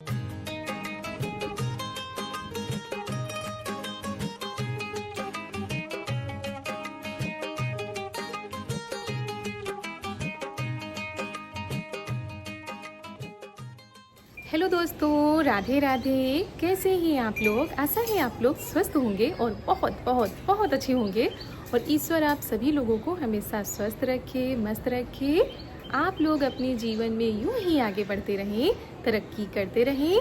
Hello दोस्तों, राधे राधे। कैसे हैं आप लोग? आशा है आप लोग स्वस्थ होंगे और बहुत बहुत बहुत अच्छे होंगे। और ईश्वर आप सभी लोगों को हमेशा स्वस्थ रखे, मस्त रखे। आप लोग अपने जीवन में यूं ही आगे बढ़ते रहें, तरक्की करते रहें,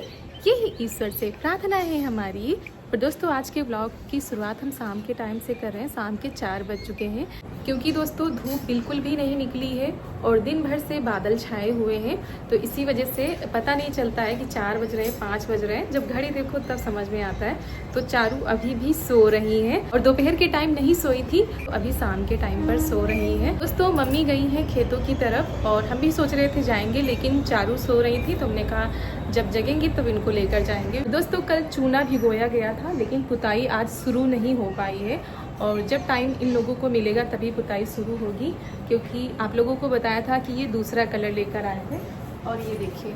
यही ईश्वर से प्रार्थना है हमारी। और दोस्तों, आज के ब्लॉग की शुरुआत हम शाम के टाइम से कर रहे हैं। शाम के 4 बज चुके हैं, क्योंकि दोस्तों धूप बिल्कुल भी नहीं निकली है और दिन भर से बादल छाए हुए हैं। तो इसी वजह से पता नहीं चलता है कि 4 बज रहे हैं, 5 बज रहे हैं। जब घड़ी देखो तब समझ में आता है। तो चारू अभी भी सो रही हैं और दोपहर के टाइम नहीं सोई थी, तो अभी शाम के टाइम पर सो रही हैं। दोस्तों, मम्मी गई हैं खेतों की तरफ और हम भी सोच रहे थे जाएंगे, लेकिन चारू सो रही थी तो हमने कहा जब जगेंगे तब इनको लेकर जाएंगे। दोस्तों, कल चूना भिगोया गया था, लेकिन पुताई आज शुरू नहीं हो पाई है। और जब टाइम इन लोगों को मिलेगा तभी पुताई शुरू होगी, क्योंकि आप लोगों को बताया था कि ये दूसरा कलर लेकर आए थे। और ये देखिए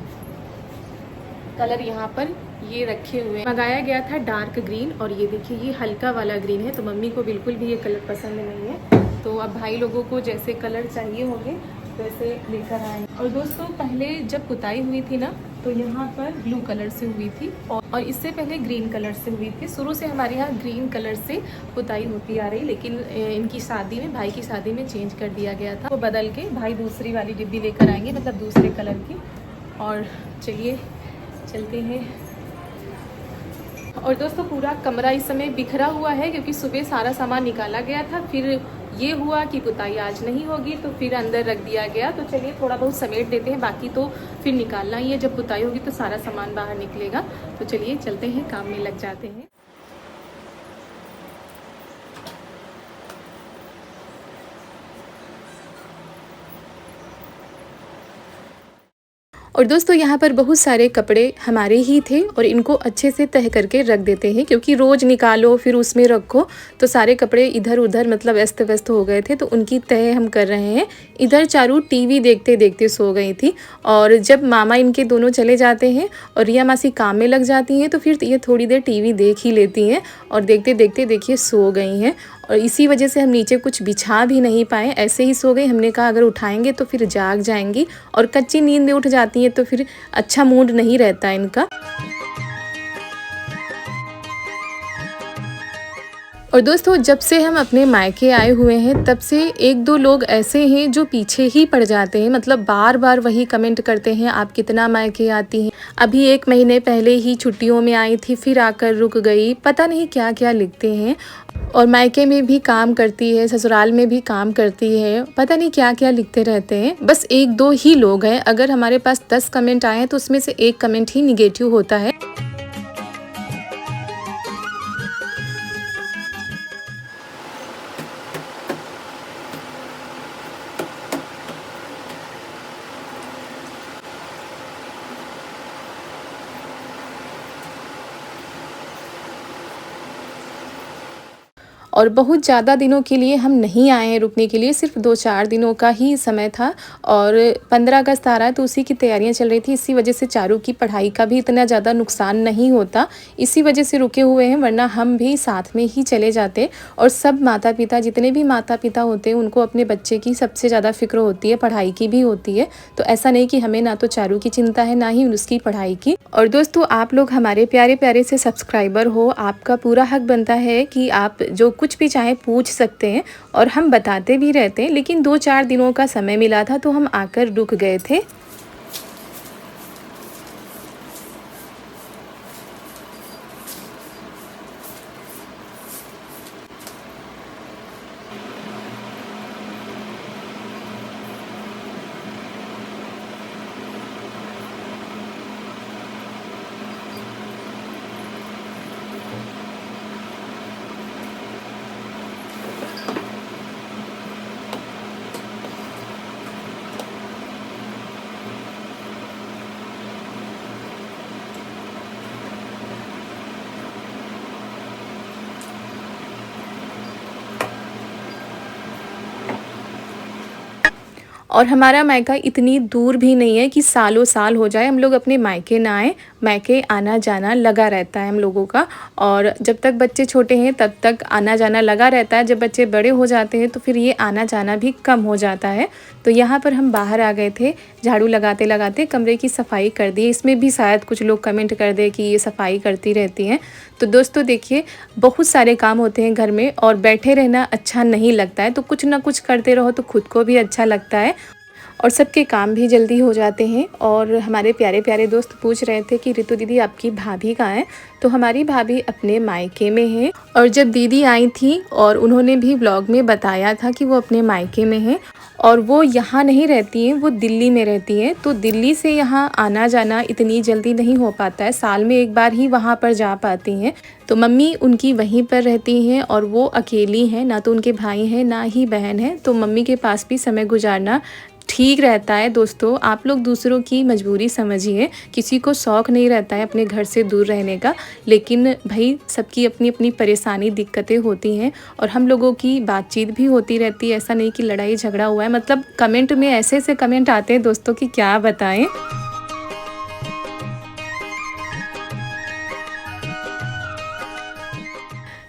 कलर यहाँ पर ये रखे हुए मंगाया गया था डार्क ग्रीन, और ये देखिए ये हल्का वाला ग्रीन है। तो मम्मी को बिल्कुल भी ये कलर पसंद नहीं है, तो अब भाई लोगों को जैसे कलर चाहिए होंगे वैसे लेकर आए। और दोस्तों, पहले जब पुताई हुई थी ना, तो यहाँ पर ब्लू कलर से हुई थी और इससे पहले ग्रीन कलर से हुई थी। शुरू से हमारे यहाँ ग्रीन कलर से पुताई होती आ रही, लेकिन इनकी शादी में, भाई की शादी में चेंज कर दिया गया था। वो बदल के भाई दूसरी वाली डिब्बी लेकर आएंगे, मतलब दूसरे कलर की। और चलिए चलते हैं। और दोस्तों, पूरा कमरा इस समय बिखरा हुआ है, क्योंकि सुबह सारा सामान निकाला गया था। फिर ये हुआ कि पुताई आज नहीं होगी, तो फिर अंदर रख दिया गया। तो चलिए थोड़ा बहुत समेट देते हैं, बाकी तो फिर निकालना ही है। जब पुताई होगी तो सारा सामान बाहर निकलेगा। तो चलिए चलते हैं, काम में लग जाते हैं। और दोस्तों, यहाँ पर बहुत सारे कपड़े हमारे ही थे और इनको अच्छे से तह करके रख देते हैं, क्योंकि रोज़ निकालो फिर उसमें रखो, तो सारे कपड़े इधर उधर मतलब अस्त व्यस्त हो गए थे। तो उनकी तह हम कर रहे हैं। इधर चारू टीवी देखते देखते सो गई थी, और जब मामा इनके दोनों चले जाते हैं और रिया मासी काम में लग जाती हैं, तो फिर ये थोड़ी देर टीवी देख ही लेती हैं और देखते देखते देखिए सो गई हैं। और इसी वजह से हम नीचे कुछ बिछा भी नहीं पाए, ऐसे ही सो गई। हमने कहा अगर उठाएंगे तो फिर जाग जाएंगी, और कच्ची नींद में उठ जाती हैं तो फिर अच्छा मूड नहीं रहता इनका। और दोस्तों, जब से हम अपने मायके आए हुए हैं तब से एक दो लोग ऐसे हैं जो पीछे ही पड़ जाते हैं, मतलब बार बार वही कमेंट करते हैं आप कितना मायके आती हैं। अभी 1 महीने पहले ही छुट्टियों में आई थी, फिर आकर रुक गई, पता नहीं क्या क्या लिखते हैं। और मायके में भी काम करती है, ससुराल में भी काम करती है, पता नहीं क्या क्या लिखते रहते हैं। बस 1-2 ही लोग हैं। अगर हमारे पास 10 कमेंट आए हैं तो उसमें से 1 कमेंट ही निगेटिव होता है। और बहुत ज़्यादा दिनों के लिए हम नहीं आए हैं रुकने के लिए, सिर्फ 2-4 दिनों का ही समय था। और 15 अगस्त आ रहा है तो उसी की तैयारियां चल रही थी। इसी वजह से चारू की पढ़ाई का भी इतना ज़्यादा नुकसान नहीं होता, इसी वजह से रुके हुए हैं, वरना हम भी साथ में ही चले जाते। और सब माता पिता, जितने भी माता पिता होते हैं, उनको अपने बच्चे की सबसे ज़्यादा फिक्र होती है, पढ़ाई की भी होती है। तो ऐसा नहीं कि हमें ना तो चारू की चिंता है, ना ही उसकी पढ़ाई की। और दोस्तों, आप लोग हमारे प्यारे प्यारे से सब्सक्राइबर हो, आपका पूरा हक बनता है कि आप जो कुछ भी चाहे पूछ सकते हैं, और हम बताते भी रहते हैं। लेकिन 2-4 दिनों का समय मिला था तो हम आकर रुक गए थे। और हमारा मायका इतनी दूर भी नहीं है कि सालों साल हो जाए हम लोग अपने मायके ना आए। मायके आना जाना लगा रहता है हम लोगों का। और जब तक बच्चे छोटे हैं तब तक आना जाना लगा रहता है। जब बच्चे बड़े हो जाते हैं तो फिर ये आना जाना भी कम हो जाता है। तो यहाँ पर हम बाहर आ गए थे, झाड़ू लगाते लगाते कमरे की सफाई कर दी। इसमें भी शायद कुछ लोग कमेंट कर दे कि ये सफाई करती रहती हैं। तो दोस्तों देखिए, बहुत सारे काम होते हैं घर में और बैठे रहना अच्छा नहीं लगता है। तो कुछ ना कुछ करते रहो तो खुद को भी अच्छा लगता है और सबके काम भी जल्दी हो जाते हैं। और हमारे प्यारे प्यारे दोस्त पूछ रहे थे कि रितु दीदी आपकी भाभी कहाँ है। तो हमारी भाभी अपने मायके में है। और जब दीदी आई थी और उन्होंने भी व्लॉग में बताया था कि वो अपने मायके में है और वो यहाँ नहीं रहती हैं, वो दिल्ली में रहती हैं। तो दिल्ली से यहाँ आना जाना इतनी जल्दी नहीं हो पाता है, साल में एक बार ही वहाँ पर जा पाती हैं। तो मम्मी उनकी वहीं पर रहती हैं और वो अकेली हैं, ना तो उनके भाई हैं ना ही बहन है। तो मम्मी के पास भी समय गुजारना ठीक रहता है। दोस्तों आप लोग दूसरों की मजबूरी समझिए, किसी को शौक़ नहीं रहता है अपने घर से दूर रहने का, लेकिन भाई सबकी अपनी अपनी परेशानी दिक्कतें होती हैं और हम लोगों की बातचीत भी होती रहती है। ऐसा नहीं कि लड़ाई झगड़ा हुआ है, मतलब कमेंट में ऐसे ऐसे कमेंट आते हैं दोस्तों कि क्या बताएं।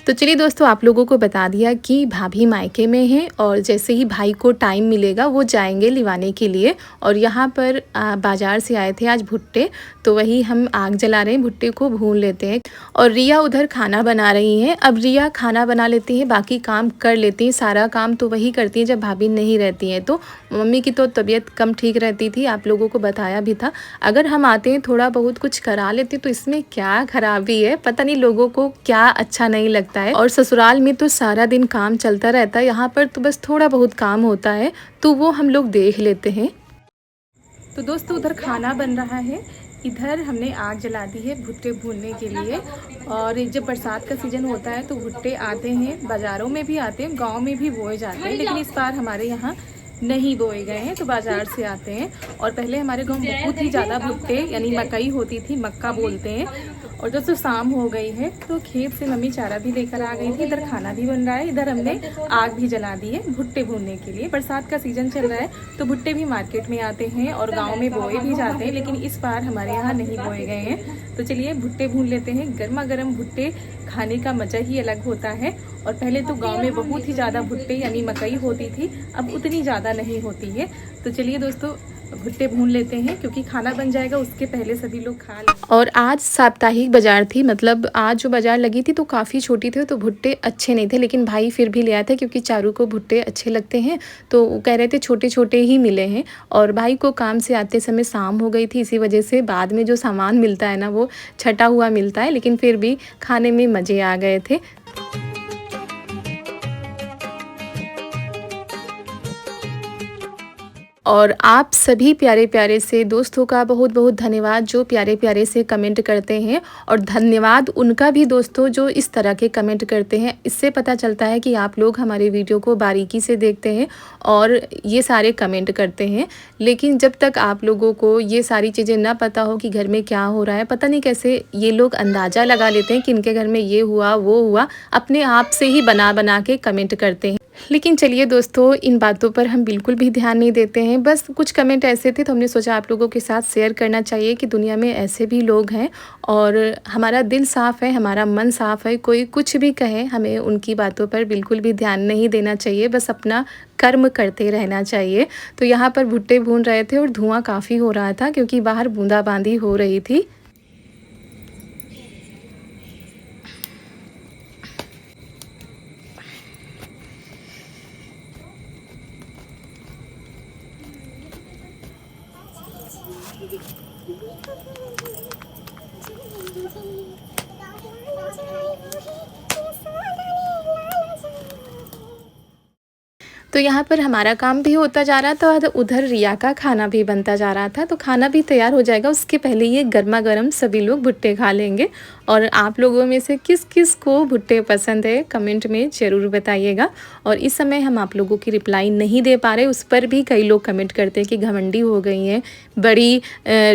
तो चलिए दोस्तों, आप लोगों को बता दिया कि भाभी मायके में हैं और जैसे ही भाई को टाइम मिलेगा वो जाएंगे लिवाने के लिए। और यहाँ पर बाज़ार से आए थे आज भुट्टे, तो वही हम आग जला रहे हैं, भुट्टे को भून लेते हैं। और रिया उधर खाना बना रही हैं। अब रिया खाना बना लेती है, बाकी काम कर लेती हैं, सारा काम तो वही करती हैं जब भाभी नहीं रहती हैं। तो मम्मी की तो तबीयत कम ठीक रहती थी, आप लोगों को बताया भी था। अगर हम आते हैं थोड़ा बहुत कुछ करा लेते तो इसमें क्या खराबी है, पता नहीं लोगों को क्या अच्छा नहीं लगता है। और ससुराल में तो सारा दिन काम चलता रहता है, यहाँ पर तो बस थोड़ा बहुत काम होता है तो वो हम लोग देख लेते हैं। तो दोस्तों उधर खाना बन रहा है, इधर हमने आग जला दी है भुट्टे भूनने के लिए। और जब बरसात का सीज़न होता है तो भुट्टे आते हैं, बाज़ारों में भी आते हैं, गांव में भी बोए जाते हैं, लेकिन इस बार हमारे यहाँ नहीं बोए गए हैं तो बाज़ार से आते हैं। और पहले हमारे गांव बहुत ही ज़्यादा भुट्टे यानी मकई होती थी, मक्का बोलते हैं। और जब शाम हो गई है तो खेत से मम्मी चारा भी लेकर आ गई थी, इधर खाना भी बन रहा है, इधर हमने आग भी जला दी है भुट्टे भूनने के लिए। बरसात का सीज़न चल रहा है तो भुट्टे भी मार्केट में आते हैं और गांव में बोए भी जाते हैं, लेकिन इस बार हमारे यहाँ नहीं बोए गए हैं। तो चलिए भुट्टे भून लेते हैं। गर्मा गर्म भुट्टे खाने का मज़ा ही अलग होता है। और पहले तो गांव में बहुत ही ज़्यादा भुट्टे यानी मकई होती थी, अब उतनी ज़्यादा नहीं होती है। तो चलिए दोस्तों भुट्टे भून लेते हैं, क्योंकि खाना बन जाएगा उसके पहले सभी लोग खा लें। और आज साप्ताहिक बाजार थी, मतलब आज जो बाजार लगी थी तो काफ़ी छोटी थी तो भुट्टे अच्छे नहीं थे, लेकिन भाई फिर भी ले आया था क्योंकि चारू को भुट्टे अच्छे लगते हैं। तो कह रहे थे छोटे छोटे ही मिले हैं। और भाई को काम से आते समय शाम हो गई थी, इसी वजह से बाद में जो सामान मिलता है ना वो छटा हुआ मिलता है, लेकिन फिर भी खाने में मज़े आ गए थे। और आप सभी प्यारे प्यारे से दोस्तों का बहुत बहुत धन्यवाद जो प्यारे प्यारे से कमेंट करते हैं। और धन्यवाद उनका भी दोस्तों जो इस तरह के कमेंट करते हैं, इससे पता चलता है कि आप लोग हमारे वीडियो को बारीकी से देखते हैं और ये सारे कमेंट करते हैं। लेकिन जब तक आप लोगों को ये सारी चीज़ें ना पता हो कि घर में क्या हो रहा है, पता नहीं कैसे ये लोग अंदाज़ा लगा लेते हैं कि इनके घर में ये हुआ वो हुआ, अपने आप से ही बना बना के कमेंट करते हैं। लेकिन चलिए दोस्तों, इन बातों पर हम बिल्कुल भी ध्यान नहीं देते हैं। बस कुछ कमेंट ऐसे थे तो हमने सोचा आप लोगों के साथ शेयर करना चाहिए कि दुनिया में ऐसे भी लोग हैं। और हमारा दिल साफ़ है, हमारा मन साफ़ है, कोई कुछ भी कहे हमें उनकी बातों पर बिल्कुल भी ध्यान नहीं देना चाहिए, बस अपना कर्म करते रहना चाहिए। तो यहाँ पर भुट्टे भून रहे थे और धुआं काफ़ी हो रहा था क्योंकि बाहर बूंदाबांदी हो रही थी। तो यहाँ पर हमारा काम भी होता जा रहा था और उधर रिया का खाना भी बनता जा रहा था। तो खाना भी तैयार हो जाएगा, उसके पहले ये गर्मा गर्म सभी लोग भुट्टे खा लेंगे। और आप लोगों में से किस किस को भुट्टे पसंद है कमेंट में ज़रूर बताइएगा। और इस समय हम आप लोगों की रिप्लाई नहीं दे पा रहे, उस पर भी कई लोग कमेंट करते हैं कि घमंडी हो गई हैं, बड़ी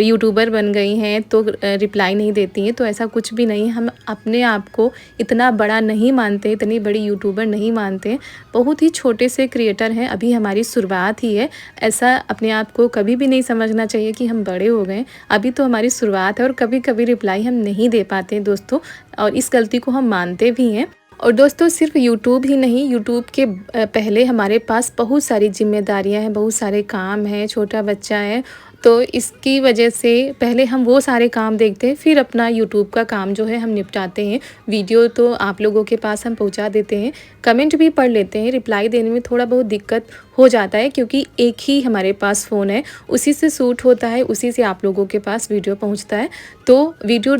यूट्यूबर बन गई हैं तो रिप्लाई नहीं देती हैं। तो ऐसा कुछ भी नहीं, हम अपने आप को इतना बड़ा नहीं मानते, इतनी बड़ी यूट्यूबर नहीं मानते, बहुत ही छोटे से क्रिएटर हैं, अभी हमारी शुरुआत ही है। ऐसा अपने आप को कभी भी नहीं समझना चाहिए कि हम बड़े हो गए, अभी तो हमारी शुरुआत है और कभी कभी रिप्लाई हम नहीं दे पाते दोस्तों, और इस गलती को हम मानते भी हैं। और दोस्तों सिर्फ यूट्यूब ही नहीं, यूट्यूब के पहले हमारे पास बहुत सारी जिम्मेदारियां हैं, बहुत सारे काम हैं, छोटा बच्चा है, तो इसकी वजह से पहले हम वो सारे काम देखते हैं, फिर अपना यूट्यूब का काम जो है हम निपटाते हैं। वीडियो तो आप लोगों के पास हम पहुंचा देते हैं, कमेंट भी पढ़ लेते हैं, रिप्लाई देने में थोड़ा बहुत दिक्कत हो जाता है क्योंकि एक ही हमारे पास फ़ोन है, उसी से शूट होता है, उसी से आप लोगों के पास वीडियो पहुंचता है। तो वीडियो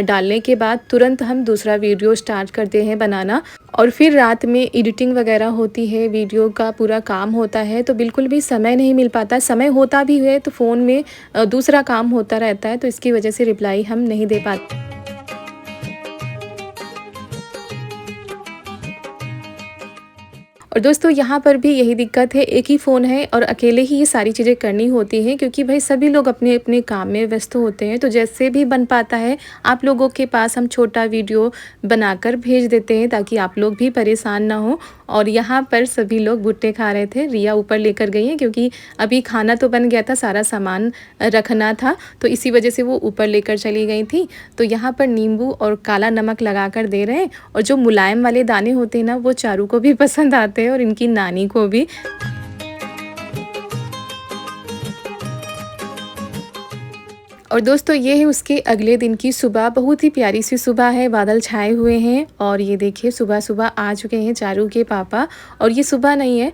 डालने के बाद तुरंत हम दूसरा वीडियो स्टार्ट करते हैं बनाना, और फिर रात में एडिटिंग वगैरह होती है, वीडियो का पूरा काम होता है, तो बिल्कुल भी समय नहीं मिल पाता। समय होता भी है तो फ़ोन में दूसरा काम होता रहता है, तो इसकी वजह से रिप्लाई हम नहीं दे पाते। और दोस्तों यहाँ पर भी यही दिक्कत है, एक ही फ़ोन है और अकेले ही ये सारी चीज़ें करनी होती हैं क्योंकि भाई सभी लोग अपने अपने काम में व्यस्त होते हैं। तो जैसे भी बन पाता है आप लोगों के पास हम छोटा वीडियो बनाकर भेज देते हैं ताकि आप लोग भी परेशान ना हो। और यहाँ पर सभी लोग भुट्टे खा रहे थे, रिया ऊपर लेकर गई है क्योंकि अभी खाना तो बन गया था, सारा सामान रखना था, तो इसी वजह से वो ऊपर लेकर चली गई थी। तो यहाँ पर नींबू और काला नमक लगा कर दे रहे हैं, और जो मुलायम वाले दाने होते हैं ना वो चारू को भी पसंद आते हैं और इनकी नानी को भी। और दोस्तों ये है उसके अगले दिन की सुबह, बहुत ही प्यारी सी सुबह है, बादल छाए हुए हैं और ये देखिए सुबह सुबह आ चुके हैं चारू के पापा। और ये सुबह नहीं है,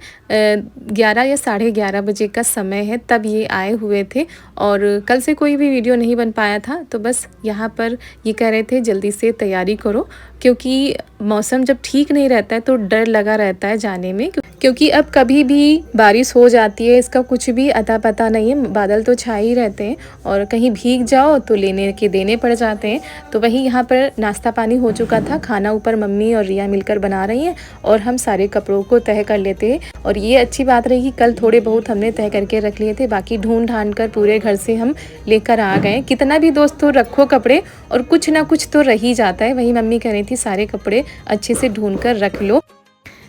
11 या 11:30 बजे का समय है, तब ये आए हुए थे। और कल से कोई भी वीडियो नहीं बन पाया था, तो बस यहाँ पर ये कह रहे थे जल्दी से तैयारी करो क्योंकि मौसम जब ठीक नहीं रहता है तो डर लगा रहता है जाने में, क्योंकि अब कभी भी बारिश हो जाती है, इसका कुछ भी अता पता नहीं है। बादल तो छाए ही रहते हैं और कहीं भीग जाओ तो लेने के देने पड़ जाते हैं। तो वहीं यहाँ पर नाश्ता पानी हो चुका था, खाना ऊपर मम्मी और रिया मिलकर बना रही हैं और हम सारे कपड़ों को तह कर लेते हैं। और ये अच्छी बात रही कि कल थोड़े बहुत हमने तह करके रख लिए थे, बाकी ढूंढ ढांड कर पूरे घर से हम लेकर आ गए। कितना भी दोस्तों रखो कपड़े और कुछ ना कुछ तो रह ही जाता है, वही मम्मी कह रही थी सारे कपड़े अच्छे से ढूंढ कर रख लो।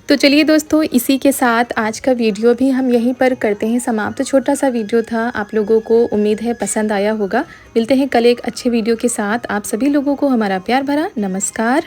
तो चलिए दोस्तों इसी के साथ आज का वीडियो भी हम यहीं पर करते हैं समाप्त। तो छोटा सा वीडियो था, आप लोगों को उम्मीद है पसंद आया होगा। मिलते हैं कल एक अच्छे वीडियो के साथ। आप सभी लोगों को हमारा प्यार भरा नमस्कार।